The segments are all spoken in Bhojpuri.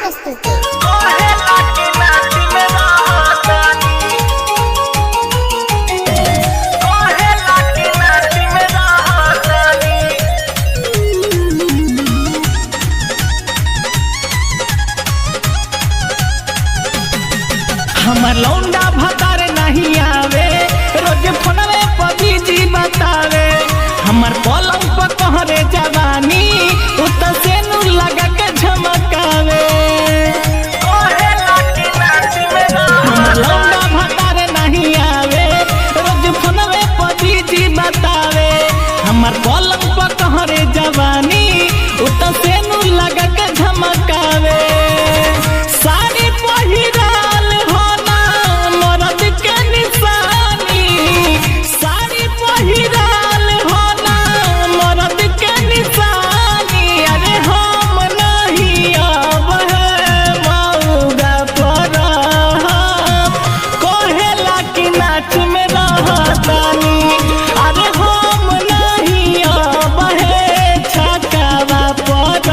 प्रस्तुति। हमर लौंडा भतार नहीं आवे, रोज फोनवे पर बिजी बतावे। हमर पलंग पर कहरे जवानी, उत से नू लगा के झमकावे। हमर लौंडा भतार नहीं आवे, रोज फोनवे पर बिजी बतावे। हमर पलंग पर कहरे जवानी, उत से नू लगा के झमकावे। साड़ी पहिराल होना मरद के निशानी, साड़ी पहिराल होना मरद के निशानी। अरे हम नहीं अब है मौगा पर, कहेला कि नाच में रहतानी। अरे हम नहीं अब है छकावा पर,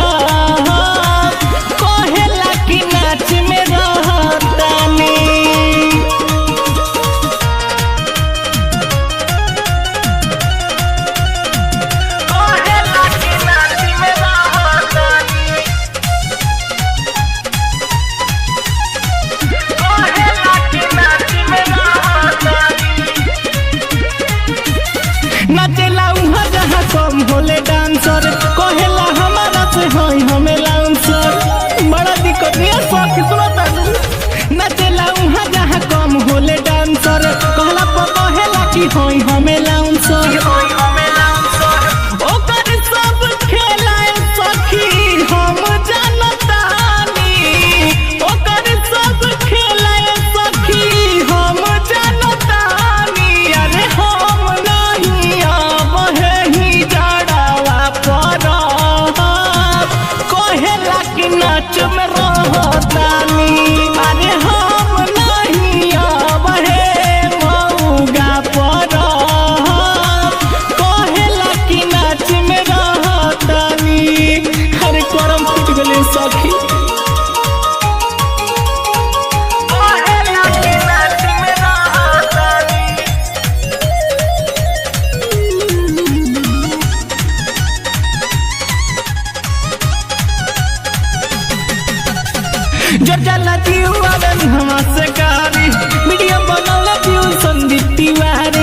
कहेला कि नाच में रहतानी। नचेला उहाँ जहाँ कम होले डांसर, कहेला हमारा से हई हमें लाउंसर। बड़ा दिक्कत है सखी सुनो तानू। नचेला उहाँ जहाँ कम होले डांसर, कहला पर कहेला कि हई हमें लाउंसर। ओकर सब खेला सखी हम जानतानी, ओकर सब खेला सखी हम जानतानी। अरे हम नहीं अब है ही जड़ावा पर, कहेला कि नाच में रहतानी। अरे हम नहीं अब है मौगा पर, कहेला कि नाच में रहतानी। अरे करम फूट गले सखी। जो जला जीवा हमा से कारी, वीडियो बनौले पियो संदीप तिवारी।